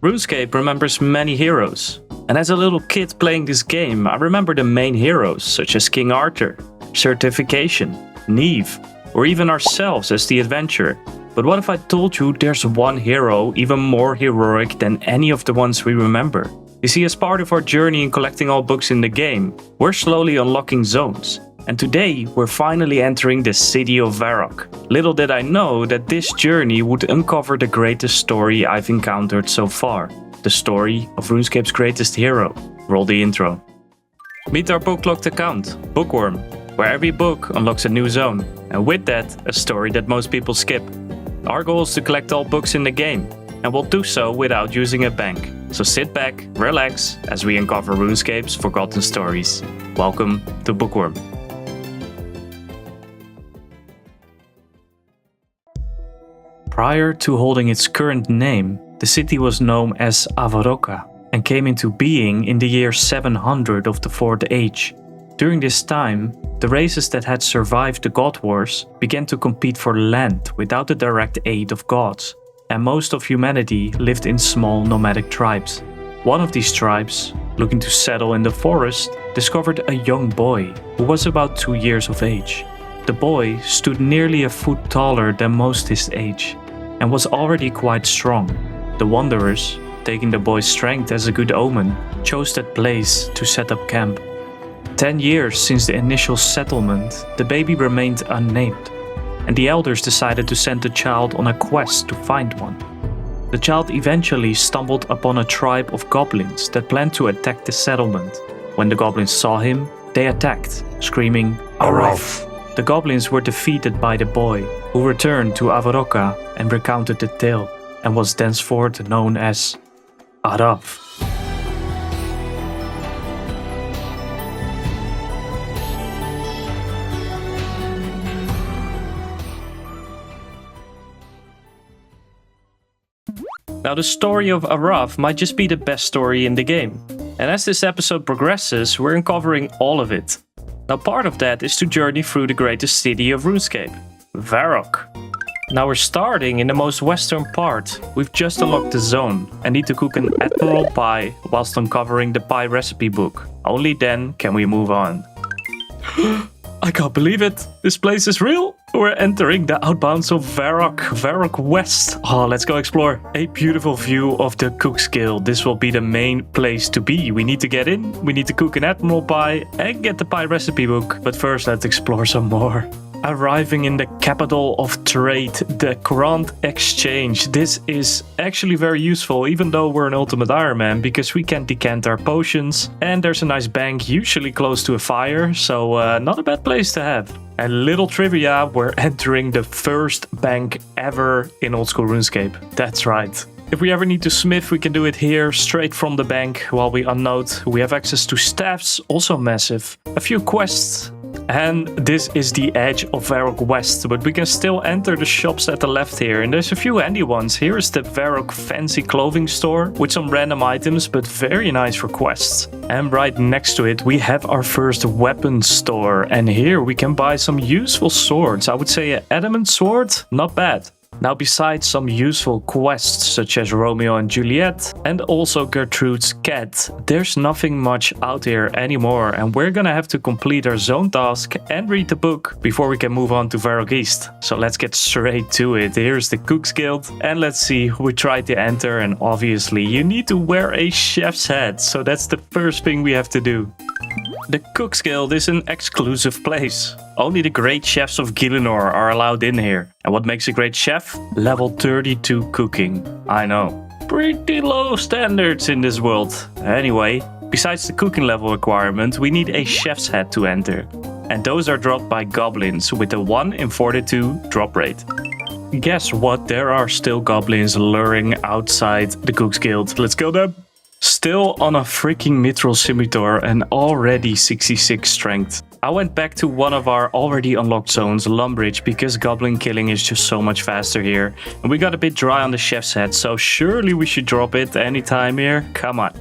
RuneScape remembers many heroes, and as a little kid playing this game, I remember the main heroes such as King Arthur, Certification, Neve, or even ourselves as the adventurer. But what if I told you there's one hero even more heroic than any of the ones we remember? You see, as part of our journey in collecting all books in the game, we're slowly unlocking zones. And today, we're finally entering the city of Varrock. Little did I know that this journey would uncover the greatest story I've encountered so far. The story of RuneScape's greatest hero. Roll the intro. Meet our book-locked account, Bookworm, where every book unlocks a new zone. And with that, a story that most people skip. Our goal is to collect all books in the game, and we'll do so without using a bank. So sit back, relax, as we uncover RuneScape's forgotten stories. Welcome to Bookworm. Prior to holding its current name, the city was known as Varrock and came into being in the year 700 of the Fourth Age. During this time, the races that had survived the God Wars began to compete for land without the direct aid of gods, and most of humanity lived in small nomadic tribes. One of these tribes, looking to settle in the forest, discovered a young boy who was about 2 years of age. The boy stood nearly a foot taller than most his age, and was already quite strong. The wanderers, taking the boy's strength as a good omen, chose that place to set up camp. 10 years since the initial settlement, the baby remained unnamed, and the elders decided to send the child on a quest to find one. The child eventually stumbled upon a tribe of goblins that planned to attack the settlement. When the goblins saw him, they attacked, screaming, "Araf!" The goblins were defeated by the boy, who returned to Varrock and recounted the tale, and was thenceforth known as Araf. Now, the story of Araf might just be the best story in the game, and as this episode progresses, we're uncovering all of it. Now, part of that is to journey through the greatest city of RuneScape, Varrock. Now we're starting in the most western part. We've just unlocked the zone and need to cook an Admiral pie whilst uncovering the pie recipe book. Only then can we move on. I can't believe it! This place is real! We're entering the outbounds of Varrock West. Oh, let's go explore. A beautiful view of the Cook's Guild. This will be the main place to be. We need to get in, we need to cook an Admiral pie and get the pie recipe book. But first, let's explore some more. Arriving in the capital of trade, the Grand Exchange. This is actually very useful, even though we're an Ultimate Iron Man, because we can decant our potions, and there's a nice bank usually close to a fire, so not a bad place to have. A little trivia, we're entering the first bank ever in old school RuneScape. That's right. If we ever need to smith, we can do it here, straight from the bank, while we unload. We have access to staffs, also massive. A few quests. And this is the edge of Varrock West, but we can still enter the shops at the left here, and there's a few handy ones. Here is the Varrock fancy clothing store with some random items, but very nice for quests. And right next to it we have our first weapons store, and here we can buy some useful swords. I would say an adamant sword, not bad. Now, besides some useful quests such as Romeo and Juliet and also Gertrude's cat, there's nothing much out here anymore, and we're gonna have to complete our zone task and read the book before we can move on to Varrock East. So let's get straight to it. Here's the Cook's Guild, and let's see, we tried to enter, and obviously you need to wear a chef's hat, so that's the first thing we have to do. The Cook's Guild is an exclusive place. Only the great chefs of Gielinor are allowed in here. And what makes a great chef? Level 32 cooking. I know. Pretty low standards in this world. Anyway, besides the cooking level requirement, we need a chef's hat to enter. And those are dropped by goblins with a 1 in 42 drop rate. Guess what? There are still goblins luring outside the Cook's Guild. Let's kill them! Still on a freaking mithril scimitar and already 66 strength. I went back to one of our already unlocked zones, Lumbridge, because goblin killing is just so much faster here. And we got a bit dry on the chef's hat, so surely we should drop it anytime here. Come on.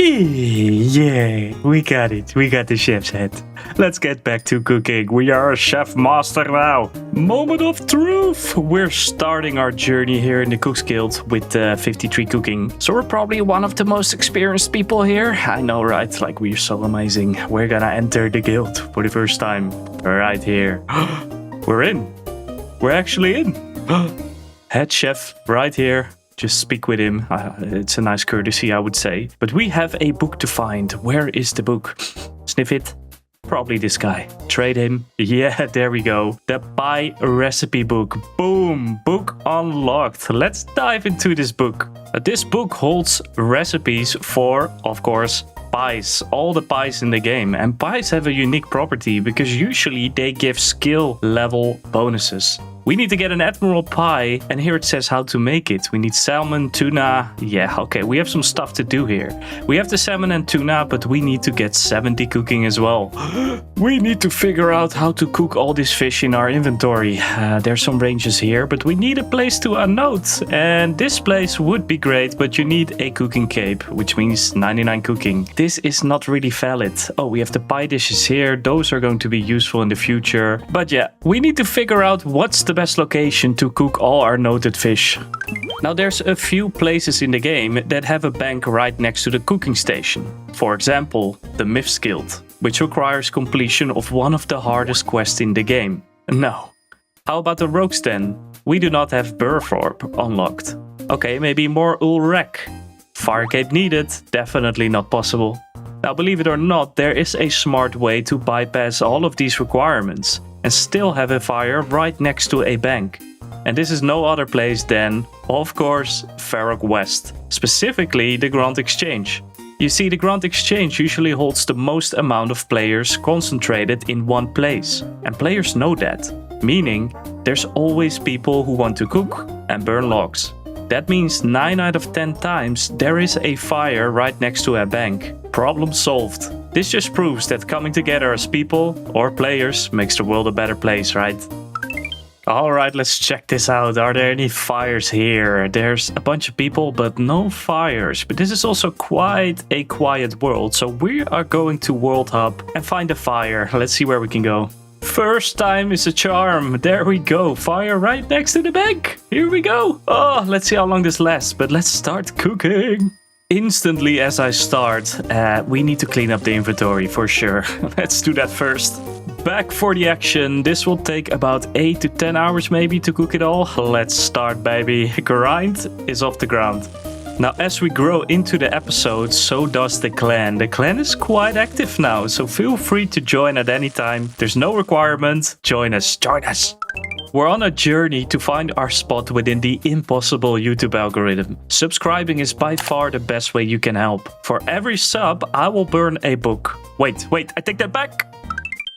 Yeah, we got it. We got the chef's head. Let's get back to cooking. We are a chef master now. Moment of truth. We're starting our journey here in the Cooks Guild with 53 cooking. So we're probably one of the most experienced people here. I know, right? Like, we're so amazing. We're gonna enter the guild for the first time. Right here. We're in. We're actually in. Head chef right here. Just speak with him. It's a nice courtesy, I would say. But we have a book to find. Where is the book? Sniff it. Probably this guy. Trade him. Yeah, there we go. The pie recipe book. Boom. Book unlocked. Let's dive into this book. This book holds recipes for, of course, pies. All the pies in the game. And pies have a unique property because usually they give skill level bonuses. We need to get an Admiral pie, and here it says how to make it. We need salmon, tuna. Yeah, okay, we have some stuff to do here. We have the salmon and tuna, but we need to get 70 cooking as well. We need to figure out how to cook all this fish in our inventory. There's some ranges here, but we need a place to unload. And this place would be great, but you need a cooking cape, which means 99 cooking. This is not really valid. Oh, we have the pie dishes here. Those are going to be useful in the future. But yeah, we need to figure out what's the best location to cook all our noted fish. Now there's a few places in the game that have a bank right next to the cooking station. For example, the Myths Guild, which requires completion of one of the hardest quests in the game. No. How about the Rogues then? We do not have Varrock unlocked. Okay, maybe more Ulrek. Fire cape needed, definitely not possible. Now believe it or not, there is a smart way to bypass all of these requirements and still have a fire right next to a bank. And this is no other place than, of course, Varrock West, specifically the Grand Exchange. You see, the Grand Exchange usually holds the most amount of players concentrated in one place, and players know that, meaning there's always people who want to cook and burn logs. That means 9 out of 10 times there is a fire right next to a bank. Problem solved. This just proves that coming together as people or players makes the world a better place, right? Alright, let's check this out. Are there any fires here? There's a bunch of people, but no fires. But this is also quite a quiet world, so we are going to World Hub and find a fire. Let's see where we can go. First time is a charm. There we go. Fire right next to the bank. Here we go. Oh, let's see how long this lasts, but let's start cooking. Instantly as I start, we need to clean up the inventory for sure. Let's do that first. Back for the action. This will take about 8 to 10 hours maybe to cook it all. Let's start, baby. Grind is off the ground. Now, as we grow into the episode, so does the clan. The clan is quite active now, so feel free to join at any time. There's no requirement. Join us, join us. We're on a journey to find our spot within the impossible YouTube algorithm. Subscribing is by far the best way you can help. For every sub, I will burn a book. Wait, I take that back.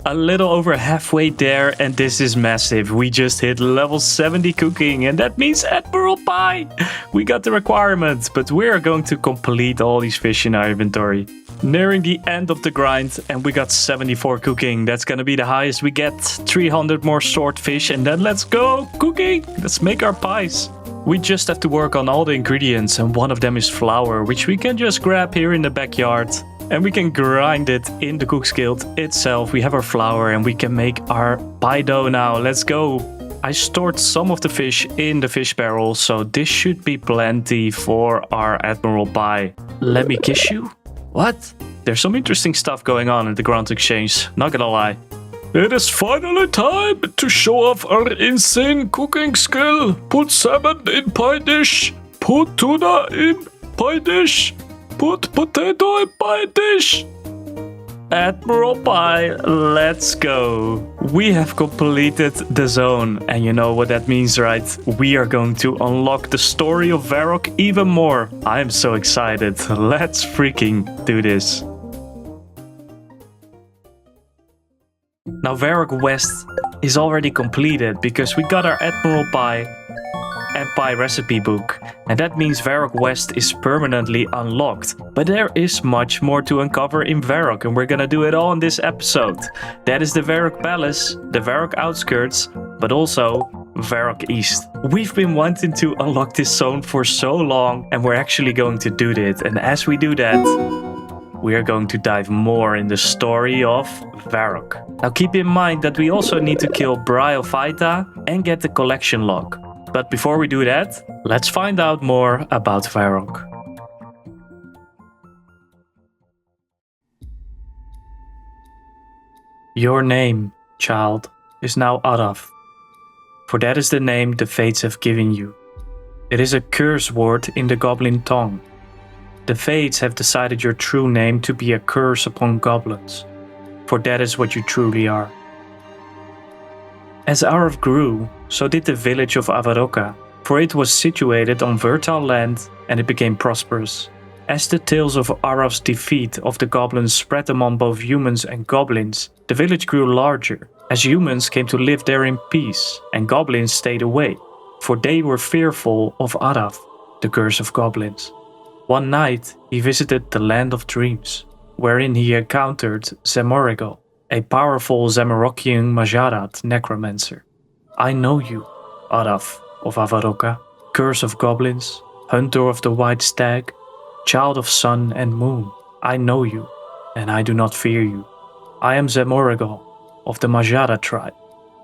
A little over halfway there, and this is massive. We just hit level 70 cooking, and that means Admiral pie. We got the requirement, but we're going to complete all these fish in our inventory. Nearing the end of the grind, and we got 74 cooking. That's gonna be the highest we get. 300 more swordfish, and then let's go cooking. Let's make our pies. We just have to work on all the ingredients, and one of them is flour, which we can just grab here in the backyard. And we can grind it in the Cooks Guild itself. We have our flour and we can make our pie dough now. Let's go. I stored some of the fish in the fish barrel, so this should be plenty for our Admiral pie. Let me kiss you? What? There's some interesting stuff going on at the Grand Exchange, not gonna lie. It is finally time to show off our insane cooking skill. Put salmon in pie dish. Put tuna in pie dish. Put potato in pie dish. Admiral pie, let's go. We have completed the zone, and you know what that means, right? We are going to unlock the story of Varrock even more. I am so excited. Let's freaking do this. Now Varrock West is already completed because we got our Admiral pie and pie recipe book, and that means Varrock West is permanently unlocked. But there is much more to uncover in Varrock, and we're gonna do it all in this episode. That is the Varrock Palace, the Varrock outskirts, but also Varrock East. We've been wanting to unlock this zone for so long, and we're actually going to do it. And as we do that, we are going to dive more in the story of Varrock. Now keep in mind that we also need to kill Bryophyta and get the collection log. But before we do that, let's find out more about Varrock. Your name, child, is now Araf, for that is the name the fates have given you. It is a curse word in the goblin tongue. The fates have decided your true name to be a curse upon goblins, for that is what you truly are. As Araf grew, so did the village of Varrock, for it was situated on fertile land and it became prosperous. As the tales of Araf's defeat of the goblins spread among both humans and goblins, the village grew larger, as humans came to live there in peace, and goblins stayed away, for they were fearful of Araf, the curse of goblins. One night, he visited the land of dreams, wherein he encountered Zemorigal, a powerful Zamarockian Majarat necromancer. I know you, Araf of Varrock, curse of goblins, hunter of the white stag, child of sun and moon. I know you, and I do not fear you. I am Zemorigal of the Majara tribe,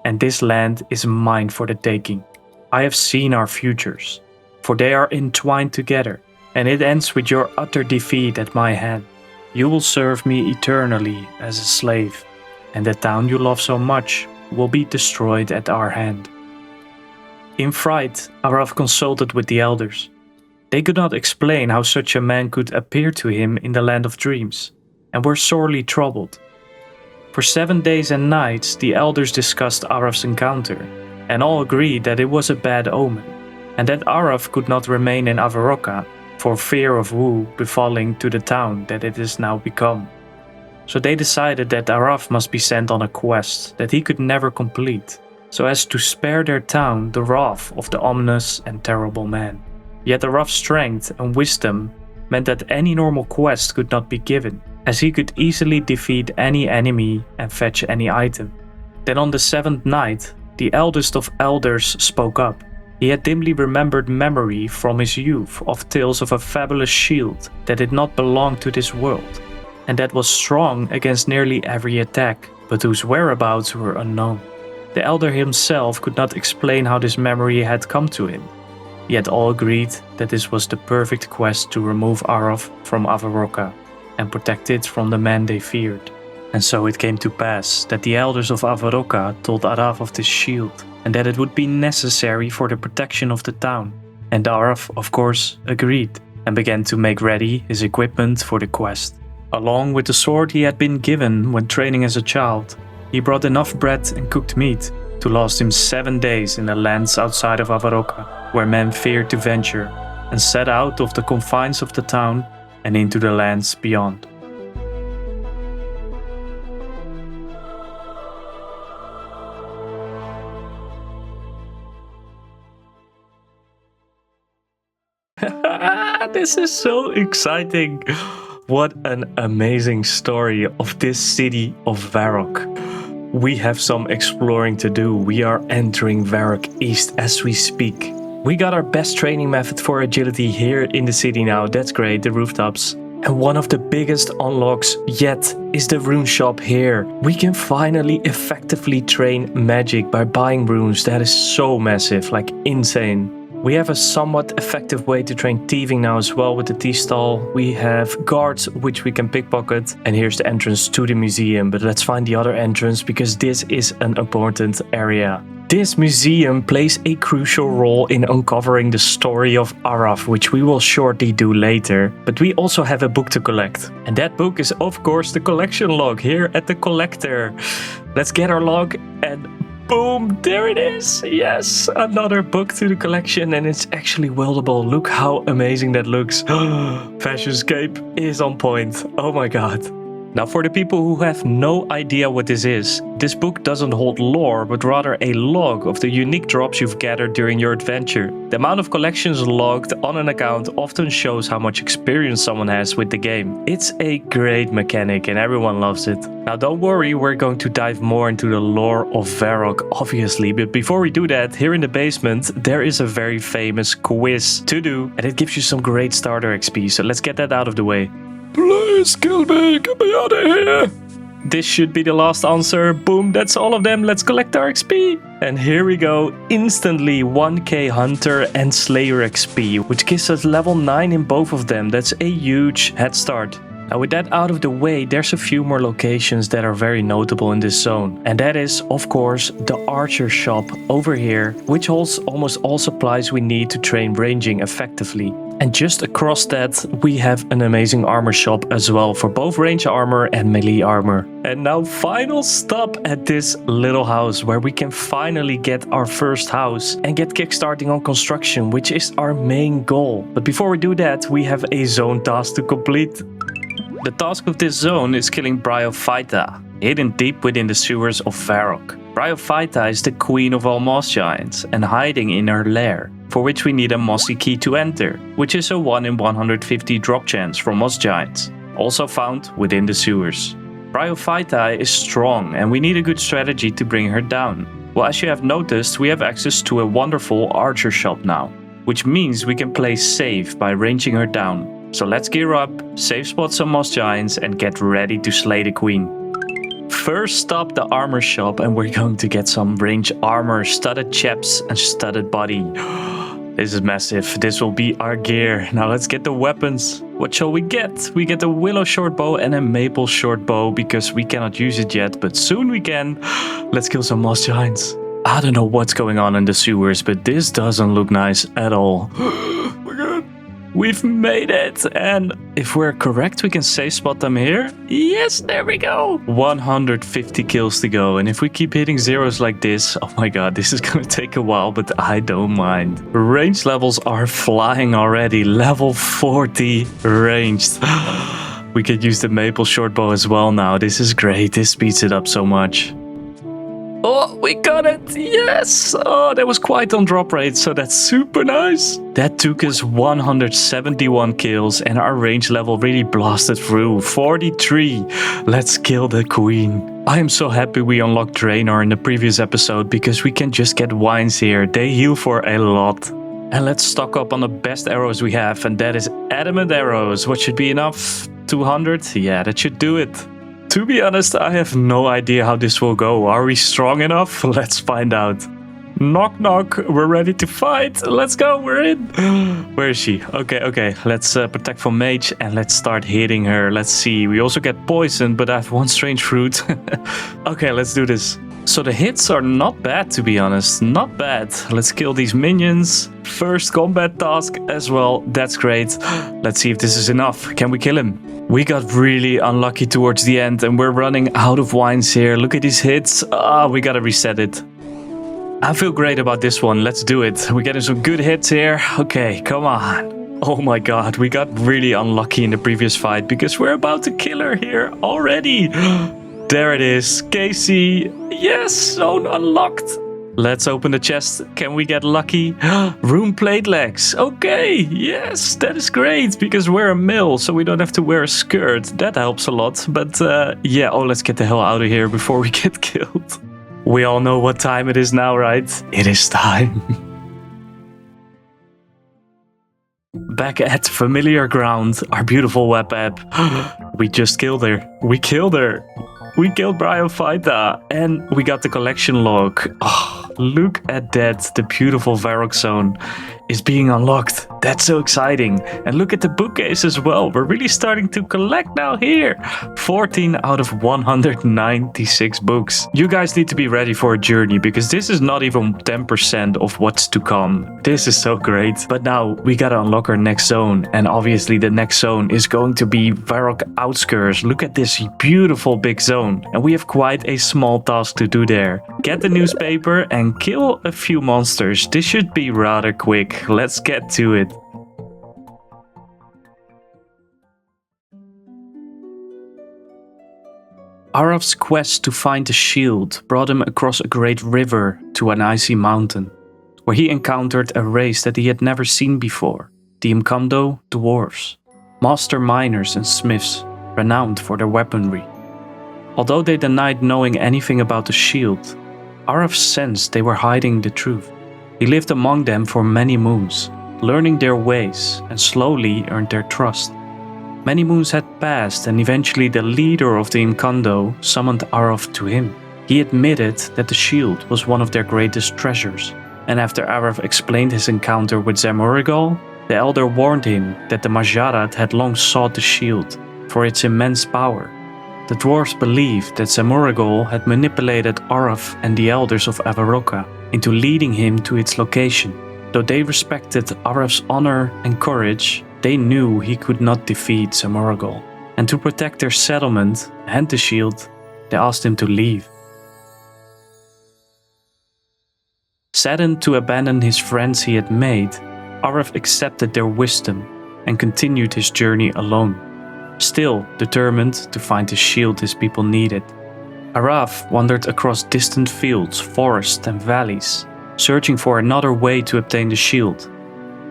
and this land is mine for the taking. I have seen our futures, for they are entwined together, and it ends with your utter defeat at my hand. You will serve me eternally as a slave, and the town you love so much will be destroyed at our hand. In fright, Araf consulted with the elders. They could not explain how such a man could appear to him in the land of dreams, and were sorely troubled. For 7 days and nights the elders discussed Araf's encounter, and all agreed that it was a bad omen, and that Araf could not remain in Varrock for fear of woe befalling to the town that it is now become. So they decided that Araf must be sent on a quest that he could never complete, so as to spare their town the wrath of the ominous and terrible man. Yet Araf's strength and wisdom meant that any normal quest could not be given, as he could easily defeat any enemy and fetch any item. Then on the 7th night, the eldest of elders spoke up. He had dimly remembered memory from his youth of tales of a fabulous shield that did not belong to this world, and that was strong against nearly every attack, but whose whereabouts were unknown. The elder himself could not explain how this memory had come to him, yet all agreed that this was the perfect quest to remove Araf from Varrock and protect it from the man they feared. And so it came to pass that the elders of Varrock told Araf of this shield, and that it would be necessary for the protection of the town. And Araf, of course, agreed, and began to make ready his equipment for the quest. Along with the sword he had been given when training as a child, he brought enough bread and cooked meat to last him 7 days in the lands outside of Varrock, where men feared to venture, and set out of the confines of the town and into the lands beyond. This is so exciting. What an amazing story of this city of Varrock. We have some exploring to do. We are entering Varrock East as we speak. We got our best training method for agility here in the city now. That's great, the rooftops. And one of the biggest unlocks yet is the rune shop here. We can finally effectively train magic by buying runes. That is so massive, like insane. We have a somewhat effective way to train thieving now as well with the tea stall. We have guards which we can pickpocket. And here's the entrance to the museum. But let's find the other entrance because this is an important area. This museum plays a crucial role in uncovering the story of Araf, which we will shortly do later. But we also have a book to collect. And that book is of course the collection log here at the collector. Let's get our log and boom, there it is. Yes, another book to the collection, and it's actually wieldable. Look how amazing that looks. Fashionscape is on point. Oh my god. Now for the people who have no idea what this book doesn't hold lore, but rather a log of the unique drops you've gathered during your adventure. The amount of collections logged on an account often shows how much experience someone has with the game. It's a great mechanic and everyone loves it. Now don't worry, we're going to dive more into the lore of Varrock, obviously, but before we do that, here in the basement there is a very famous quiz to do, and it gives you some great starter XP, so let's get that out of the way. Please kill me, get me out of here. This should be the last answer. Boom, that's all of them. Let's collect our XP. And here we go. Instantly 1k Hunter and Slayer XP, which gives us level 9 in both of them. That's a huge head start. Now with that out of the way, there's a few more locations that are very notable in this zone. And that is, of course, the archer shop over here, which holds almost all supplies we need to train ranging effectively. And just across that, we have an amazing armor shop as well for both range armor and melee armor. And now final stop at this little house where we can finally get our first house and get kickstarting on construction, which is our main goal. But before we do that, we have a zone task to complete. The task of this zone is killing Bryophyta, hidden deep within the sewers of Varrock. Bryophyta is the queen of all moss giants and hiding in her lair, for which we need a mossy key to enter, which is a 1 in 150 drop chance for moss giants, also found within the sewers. Bryophyta is strong and we need a good strategy to bring her down. Well, as you have noticed, we have access to a wonderful archer shop now, which means we can play safe by ranging her down. So let's gear up, safe spot some moss giants and get ready to slay the queen. First stop, the armor shop, and we're going to get some range armor, studded chaps and studded body. This is massive. This will be our gear. Now let's get the weapons. What shall we get? We get a willow short bow and a maple short bow because we cannot use it yet, but soon we can. Let's kill some moss giants. I don't know what's going on in the sewers, but this doesn't look nice at all. We're good. We've made it, and if we're correct, we can safe spot them here. Yes, there we go. 150 kills to go, and if we keep hitting zeros like this, oh my god, this is gonna take a while, but I don't mind. Range levels are flying already. Level 40 ranged. We could use the maple short bow as well now. This is great. This speeds it up so much. Oh, we got it! Yes! Oh, that was quite on drop rate, so that's super nice. That took us 171 kills and our range level really blasted through. 43. Let's kill the queen. I am so happy we unlocked Gielinor in the previous episode because we can just get wines here. They heal for a lot. And let's stock up on the best arrows we have, and that is adamant arrows. What should be enough? 200? Yeah, that should do it. To be honest, I have no idea how this will go. Are we strong enough? Let's find out. Knock knock, we're ready to fight. Let's go, we're in. Where is she? Okay. Let's protect from mage and let's start hitting her. Let's see, we also get poisoned, but I have one strange fruit. Okay, let's do this. So the hits are not bad, to be honest. Not bad. Let's kill these minions. First combat task as well. That's great. Let's see if this is enough. Can we kill him? We got really unlucky towards the end and we're running out of wines here. Look at these hits. We gotta reset it. I feel great about this one. Let's do it. We're getting some good hits here. Okay, come on. Oh my god, we got really unlucky in the previous fight because we're about to kill her here already. There it is. Casey. Yes, zone unlocked. Let's open the chest. Can we get lucky? Rune plate legs. Okay, yes, that is great because we're a male, so we don't have to wear a skirt. That helps a lot. But yeah, let's get the hell out of here before we get killed. We all know what time it is now, right? It is time. Back at familiar ground, our beautiful web app. We just killed her. We killed her. We killed Bryophyta and we got the collection log. Oh, look at that. The beautiful Varrock zone is being unlocked. That's so exciting. And look at the bookcase as well. We're really starting to collect now here. 14 out of 196 books. You guys need to be ready for a journey because this is not even 10% of what's to come. This is so great. But now we gotta unlock our next zone. And obviously the next zone is going to be Varrock outskirts. Look at this beautiful big zone. And we have quite a small task to do there. Get the newspaper and kill a few monsters. This should be rather quick. Let's get to it. Araf's quest to find the shield brought him across a great river to an icy mountain, where he encountered a race that he had never seen before, the Imkando dwarves, master miners and smiths, renowned for their weaponry. Although they denied knowing anything about the shield, Araf sensed they were hiding the truth. He lived among them for many moons, learning their ways and slowly earned their trust. Many moons had passed and eventually the leader of the Incondo summoned Araf to him. He admitted that the shield was one of their greatest treasures, and after Araf explained his encounter with Zamorigal, the elder warned him that the Majarat had long sought the shield for its immense power. The dwarves believed that Zamorigal had manipulated Araf and the elders of Varrock into leading him to its location. Though they respected Araf's honor and courage, they knew he could not defeat Zamorigal, and to protect their settlement and the shield, they asked him to leave. Saddened to abandon his friends he had made, Araf accepted their wisdom and continued his journey alone, still determined to find the shield his people needed. Araf wandered across distant fields, forests and valleys, searching for another way to obtain the shield.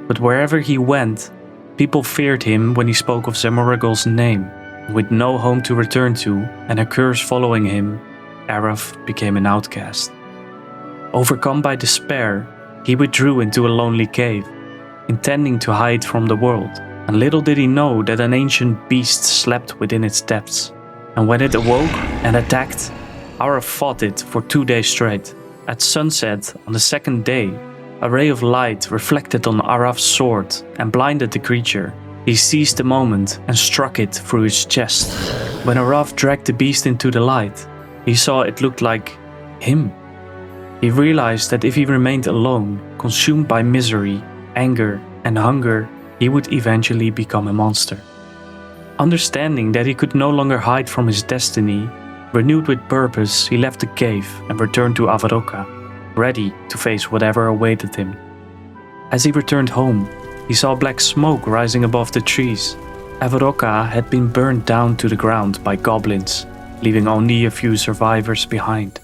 But wherever he went, people feared him when he spoke of Zamorigal's name. With no home to return to and a curse following him, Araf became an outcast. Overcome by despair, he withdrew into a lonely cave, intending to hide from the world. And little did he know that an ancient beast slept within its depths. And when it awoke and attacked, Araf fought it for 2 days straight. At sunset on the second day, a ray of light reflected on Araf's sword and blinded the creature. He seized the moment and struck it through its chest. When Araf dragged the beast into the light, he saw it looked like him. He realized that if he remained alone, consumed by misery, anger, and hunger, he would eventually become a monster. Understanding that he could no longer hide from his destiny, renewed with purpose, he left the cave and returned to Varrock, ready to face whatever awaited him. As he returned home, he saw black smoke rising above the trees. Varrock had been burned down to the ground by goblins, leaving only a few survivors behind.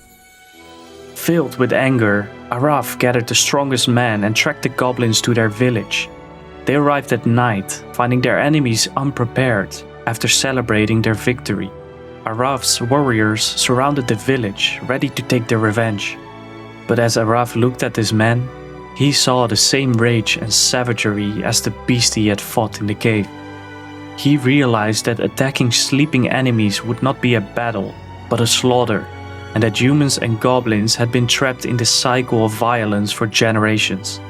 Filled with anger, Araf gathered the strongest men and tracked the goblins to their village. They arrived at night, finding their enemies unprepared after celebrating their victory. Araf's warriors surrounded the village, ready to take their revenge. But as Araf looked at his men, he saw the same rage and savagery as the beast he had fought in the cave. He realized that attacking sleeping enemies would not be a battle, but a slaughter, and that humans and goblins had been trapped in this cycle of violence for generations.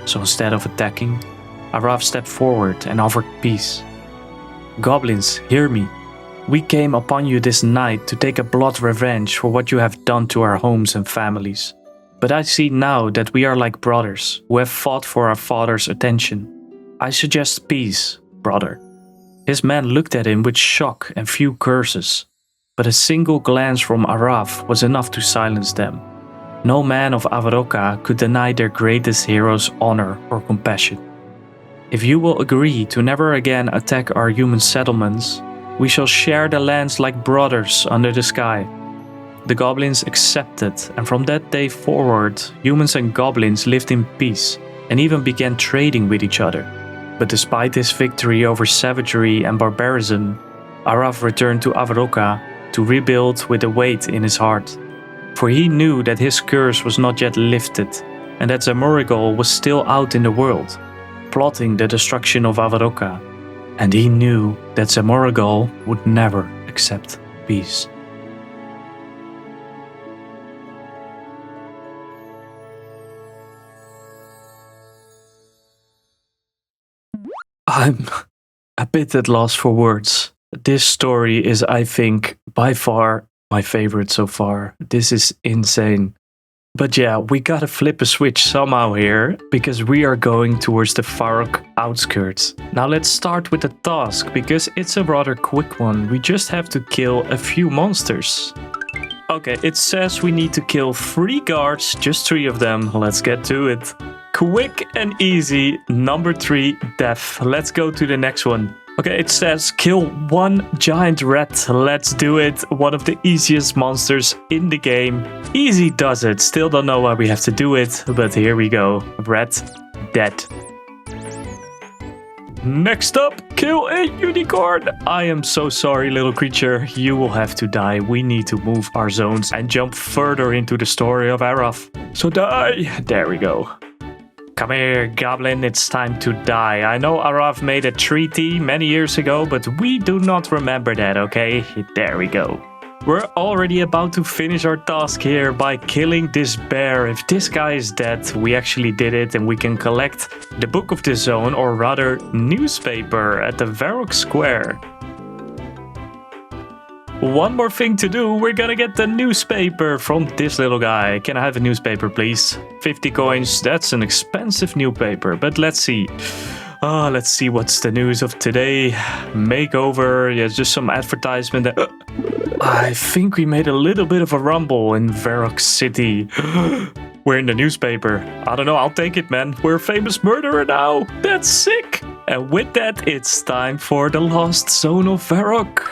So instead of attacking, Araf stepped forward and offered peace. "Goblins, hear me. We came upon you this night to take a blood revenge for what you have done to our homes and families. But I see now that we are like brothers who have fought for our father's attention. I suggest peace, brother." His men looked at him with shock and few curses, but a single glance from Araf was enough to silence them. No man of Varrock could deny their greatest hero's honor or compassion. "If you will agree to never again attack our human settlements, we shall share the lands like brothers under the sky." The goblins accepted, and from that day forward, humans and goblins lived in peace and even began trading with each other. But despite his victory over savagery and barbarism, Araf returned to Varrock to rebuild with a weight in his heart. For he knew that his curse was not yet lifted, and that Zamorigal was still out in the world, plotting the destruction of Varrock, and he knew that Zamorigal would never accept peace. I'm a bit at loss for words. This story is, I think, by far my favorite so far. This is insane. But yeah, we gotta flip a switch somehow here, because we are going towards the Varrock outskirts. Now let's start with the task, because it's a rather quick one. We just have to kill a few monsters. Okay, it says we need to kill 3 guards, just 3 of them. Let's get to it. Quick and easy, number 3, death. Let's go to the next one. Okay, it says kill 1 giant rat. Let's do it. One of the easiest monsters in the game. Easy does it. Still don't know why we have to do it, but here we go. Rat dead. Next up, kill a unicorn. I am so sorry, little creature. You will have to die. We need to move our zones and jump further into the story of Araf. So die. There we go. Come here, Goblin, it's time to die. I know Araf made a treaty many years ago, but we do not remember that, okay? There we go. We're already about to finish our task here by killing this bear. If this guy is dead, we actually did it and we can collect the Book of the Zone, or rather newspaper, at the Varrock Square. One more thing to do, we're gonna get the newspaper from this little guy. Can I have a newspaper, please? 50 coins, that's an expensive newspaper, but let's see. Let's see what's the news of today. Makeover, yeah, just some advertisement. I think we made a little bit of a rumble in Varrock City. We're in the newspaper. I don't know, I'll take it, man. We're a famous murderer now. That's sick. And with that, it's time for the Lost Zone of Varrock.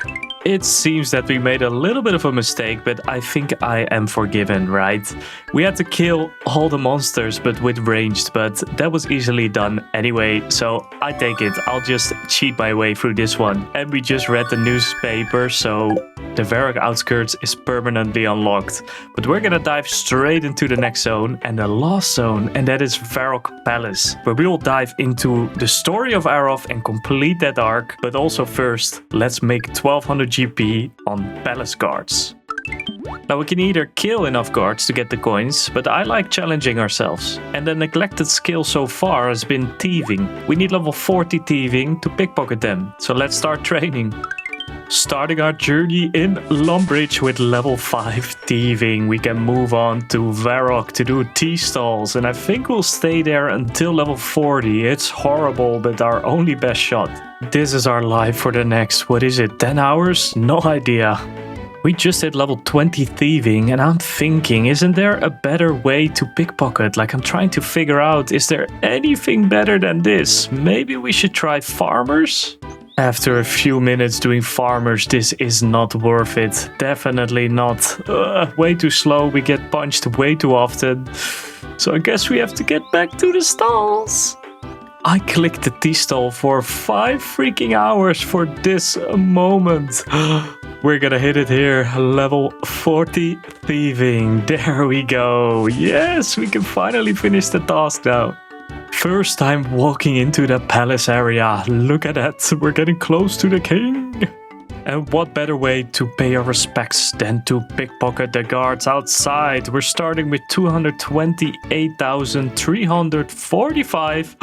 It seems that we made a little bit of a mistake, but I think I am forgiven, right? We had to kill all the monsters, but with ranged, but that was easily done anyway, so I take it. I'll just cheat my way through this one. And we just read the newspaper, so the Varrock outskirts is permanently unlocked. But we're gonna dive straight into the next zone, and the last zone, and that is Varrock Palace, where we will dive into the story of Araf and complete that arc. But also first, let's make 1200 GP on palace guards. Now we can either kill enough guards to get the coins, but I like challenging ourselves. And the neglected skill so far has been thieving. We need level 40 thieving to pickpocket them, so let's start training. Starting our journey in Lumbridge with level 5 thieving, we can move on to Varrock to do tea stalls, and I think we'll stay there until level 40. It's horrible, but our only best shot. This is our life for the next, what is it, 10 hours? No idea. We just hit level 20 thieving, and I'm thinking, isn't there a better way to pickpocket? Like, I'm trying to figure out, is there anything better than this? Maybe we should try farmers? After a few minutes doing farmers, this is not worth it. Definitely not. Way too slow, we get punched way too often. So I guess we have to get back to the stalls. I clicked the tea stall for 5 freaking hours for this moment. We're gonna hit it here. Level 40 thieving. There we go. Yes, we can finally finish the task now. First time walking into the palace area. Look at that, we're getting close to the king. And what better way to pay our respects than to pickpocket the guards outside. We're starting with 228,345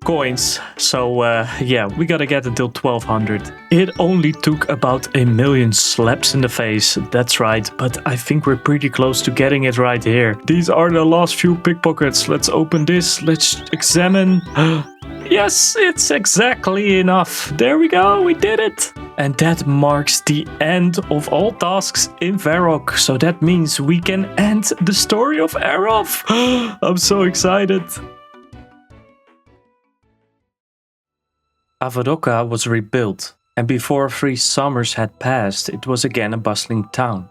coins. So yeah, we gotta get until 1200. It only took about 1,000,000 slaps in the face, that's right, but I think we're pretty close to getting it right here. These are the last few pickpockets. Let's open this, let's examine. Yes, it's exactly enough. There we go, we did it. And that marks the end of all tasks in Varrock. So that means we can end the story of Araf. I'm so excited. Avadoka was rebuilt, and before 3 summers had passed, it was again a bustling town.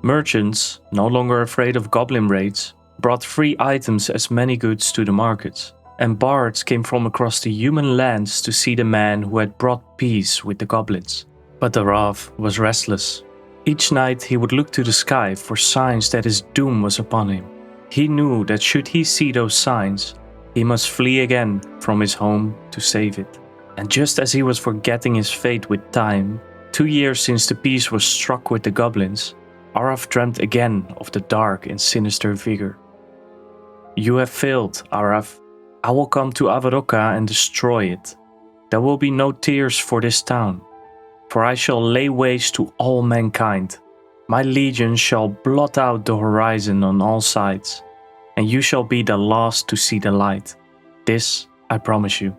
Merchants, no longer afraid of goblin raids, brought free items as many goods to the markets, and bards came from across the human lands to see the man who had brought peace with the goblins. But Araf was restless. Each night he would look to the sky for signs that his doom was upon him. He knew that should he see those signs, he must flee again from his home to save it. And just as he was forgetting his fate with time, 2 years since the peace was struck with the goblins, Araf dreamt again of the dark and sinister vigor. You have failed, Araf. I will come to Avadoka and destroy it. There will be no tears for this town, for I shall lay waste to all mankind. My legions shall blot out the horizon on all sides, and you shall be the last to see the light. This I promise you.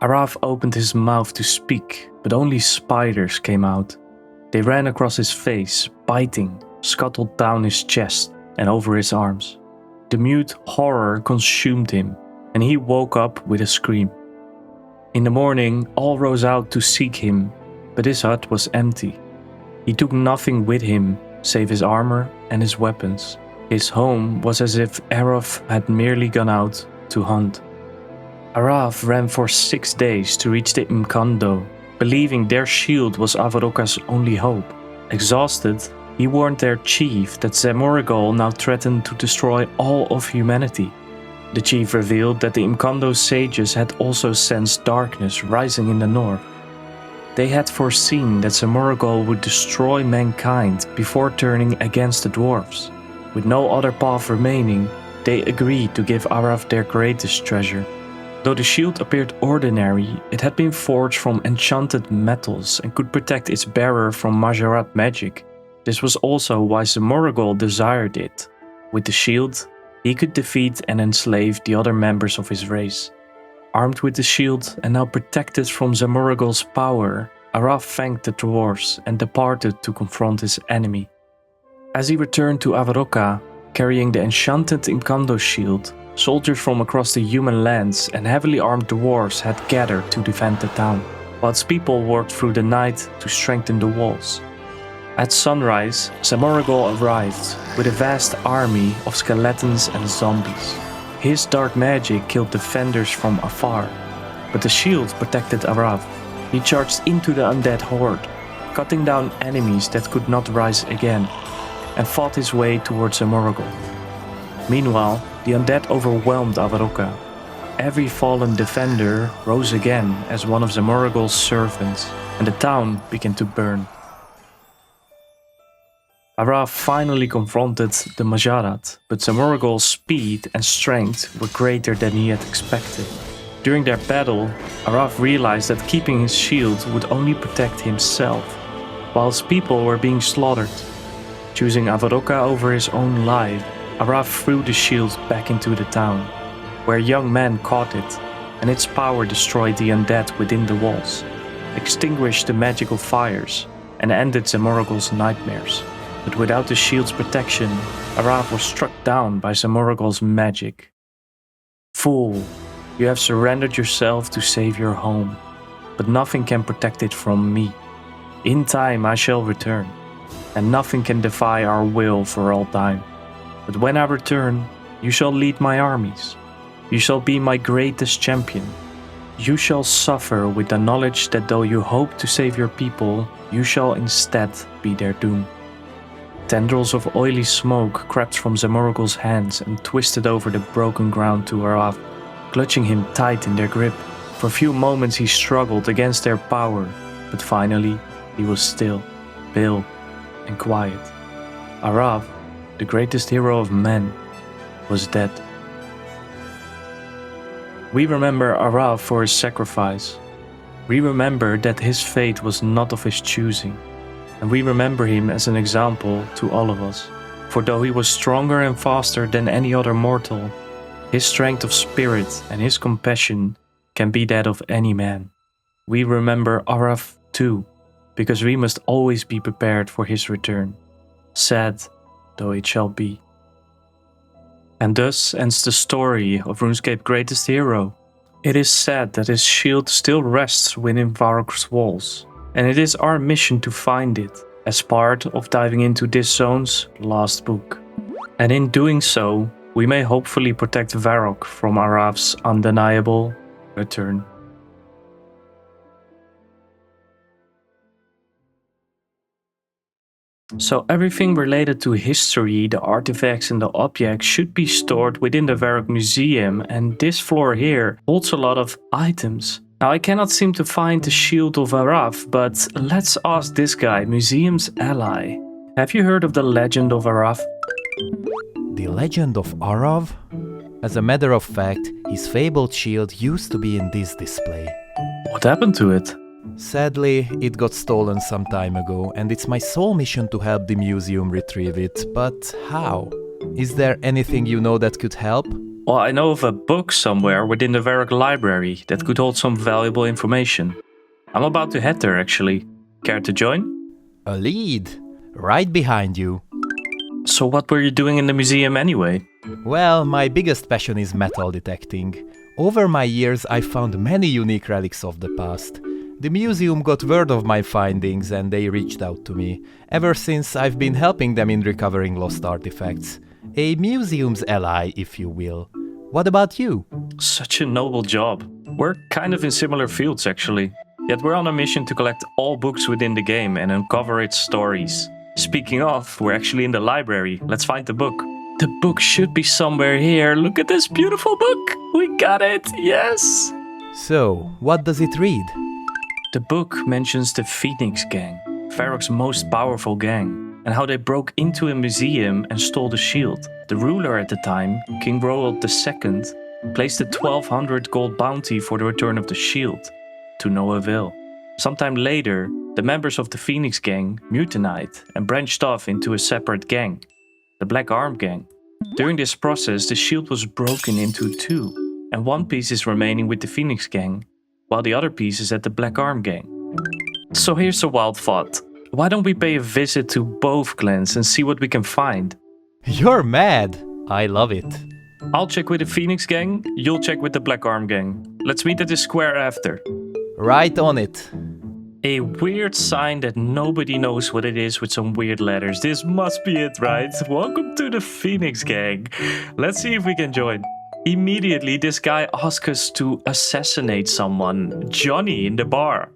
Araf opened his mouth to speak, but only spiders came out. They ran across his face, biting, scuttled down his chest and over his arms. The mute horror consumed him, and he woke up with a scream. In the morning, all rose out to seek him, but his hut was empty. He took nothing with him save his armor and his weapons. His home was as if Araf had merely gone out to hunt. Araf ran for 6 days to reach the Imkando, believing their shield was Avadoka's only hope. Exhausted, he warned their chief that Zemorigol now threatened to destroy all of humanity. The chief revealed that the Imkando sages had also sensed darkness rising in the north. They had foreseen that Zamoragol would destroy mankind before turning against the dwarves. With no other path remaining, they agreed to give Araf their greatest treasure. Though the shield appeared ordinary, it had been forged from enchanted metals and could protect its bearer from Majorat magic. This was also why Zamoragol desired it. With the shield, he could defeat and enslave the other members of his race. Armed with the shield and now protected from Zamoragol's power, Araf thanked the dwarves and departed to confront his enemy. As he returned to Varrock, carrying the enchanted Imkando shield, soldiers from across the human lands and heavily armed dwarves had gathered to defend the town, whilst people worked through the night to strengthen the walls. At sunrise, Zamoragol arrived with a vast army of skeletons and zombies. His dark magic killed defenders from afar, but the shield protected Araf. He charged into the undead horde, cutting down enemies that could not rise again, and fought his way towards Zamoragol. Meanwhile, the undead overwhelmed Varrock. Every fallen defender rose again as one of Zamoragol's servants, and the town began to burn. Araf finally confronted the Majorat, but Zamoragol's speed and strength were greater than he had expected. During their battle, Araf realized that keeping his shield would only protect himself, whilst people were being slaughtered. Choosing Varrock over his own life, Araf threw the shield back into the town, where a young man caught it, and its power destroyed the undead within the walls, extinguished the magical fires, and ended Zamoragol's nightmares. But without the shield's protection, Araf was struck down by Zamoragol's magic. Fool, you have surrendered yourself to save your home, but nothing can protect it from me. In time I shall return, and nothing can defy our will for all time. But when I return, you shall lead my armies. You shall be my greatest champion. You shall suffer with the knowledge that though you hope to save your people, you shall instead be their doom. Tendrils of oily smoke crept from Zamoragol's hands and twisted over the broken ground to Araf, clutching him tight in their grip. For a few moments he struggled against their power, but finally he was still, pale, and quiet. Araf, the greatest hero of men, was dead. We remember Araf for his sacrifice. We remember that his fate was not of his choosing. And we remember him as an example to all of us. For though he was stronger and faster than any other mortal, his strength of spirit and his compassion can be that of any man. We remember Araf too, because we must always be prepared for his return, sad though it shall be. And thus ends the story of RuneScape's greatest hero. It is sad that his shield still rests within Varrock's walls, and it is our mission to find it, as part of diving into this zone's last book. And in doing so, we may hopefully protect Varrock from Araf's undeniable return. So everything related to history, the artifacts and the objects should be stored within the Varrock Museum, and this floor here holds a lot of items. Now I cannot seem to find the shield of Araf, but let's ask this guy, Museum's ally. Have you heard of the legend of Araf? The legend of Arrav? As a matter of fact, his fabled shield used to be in this display. What happened to it? Sadly, it got stolen some time ago, and it's my sole mission to help the museum retrieve it. But how? Is there anything you know that could help? Well, I know of a book somewhere within the Varrock library that could hold some valuable information. I'm about to head there actually. Care to join? A lead! Right behind you. So what were you doing in the museum anyway? Well, my biggest passion is metal detecting. Over my years, I found many unique relics of the past. The museum got word of my findings and they reached out to me. Ever since, I've been helping them in recovering lost artifacts. A museum's ally, if you will. What about you? Such a noble job. We're kind of in similar fields actually. Yet we're on a mission to collect all books within the game and uncover its stories. Speaking of, we're actually in the library. Let's find the book. The book should be somewhere here. Look at this beautiful book. We got it. Yes. So, what does it read? The book mentions the Phoenix Gang, Varrock's most powerful gang, and how they broke into a museum and stole the shield. The ruler at the time, King Roald II, placed a 1,200 gold bounty for the return of the shield, to no avail. Sometime later, the members of the Phoenix Gang mutinied and branched off into a separate gang, the Black Arm Gang. During this process, the shield was broken into two, and one piece is remaining with the Phoenix Gang, while the other piece is at the Black Arm Gang. So here's a wild thought. Why don't we pay a visit to both clans and see what we can find? You're mad! I love it. I'll check with the Phoenix Gang, you'll check with the Black Arm Gang. Let's meet at the square after. Right on it. A weird sign that nobody knows what it is with some weird letters. This must be it, right? Welcome to the Phoenix Gang. Let's see if we can join. Immediately, this guy asks us to assassinate someone, Johnny, in the bar.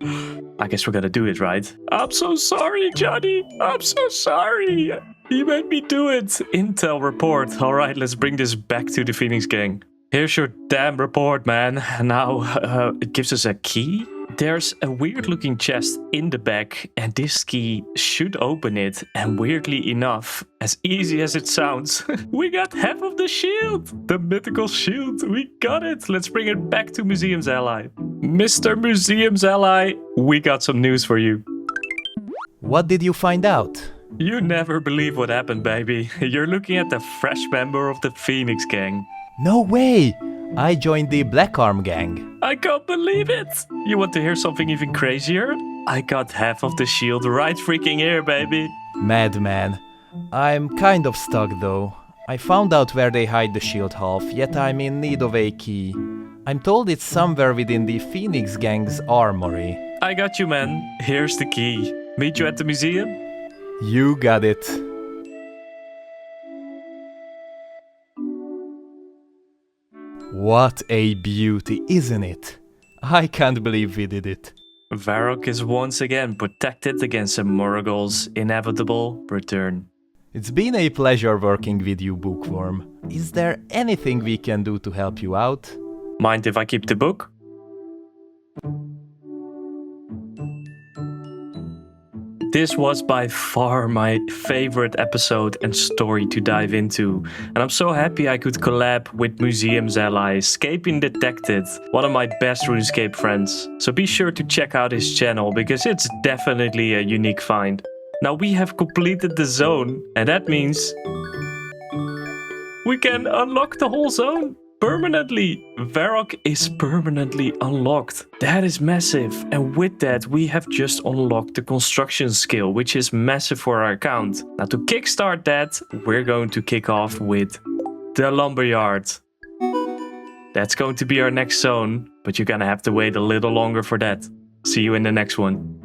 I guess we're gonna do it, right? I'm so sorry, Johnny. I'm so sorry. He made me do it. Intel report. All right, let's bring this back to the Phoenix Gang. Here's your damn report, man. Now, it gives us a key. There's a weird looking chest in the back and this key should open it, and weirdly enough, as easy as it sounds, we got half of the shield! The mythical shield, we got it! Let's bring it back to Museum's Ally. Mr. Museum's Ally, we got some news for you. What did you find out? You never believe what happened, baby. You're looking at the fresh member of the Phoenix Gang. No way! I joined the Black Arm Gang. I can't believe it! You want to hear something even crazier? I got half of the shield right freaking here, baby. Madman. I'm kind of stuck though. I found out where they hide the shield half, yet I'm in need of a key. I'm told it's somewhere within the Phoenix Gang's armory. I got you, man. Here's the key. Meet you at the museum? You got it. What a beauty, isn't it? I can't believe we did it. Varrock is once again protected against a Moragul's inevitable return. It's been a pleasure working with you, Bookworm. Is there anything we can do to help you out? Mind if I keep the book? This was by far my favorite episode and story to dive into. And I'm so happy I could collab with Museum's Ally, Escaping Detected, one of my best Runescape friends. So be sure to check out his channel because it's definitely a unique find. Now we have completed the zone, and that means we can unlock the whole zone permanently. Varrock is permanently unlocked. That is massive. And with that, we have just unlocked the construction skill, which is massive for our account. Now to kickstart that, we're going to kick off with the lumberyard. That's going to be our next zone, but you're gonna have to wait a little longer for that. See you in the next one.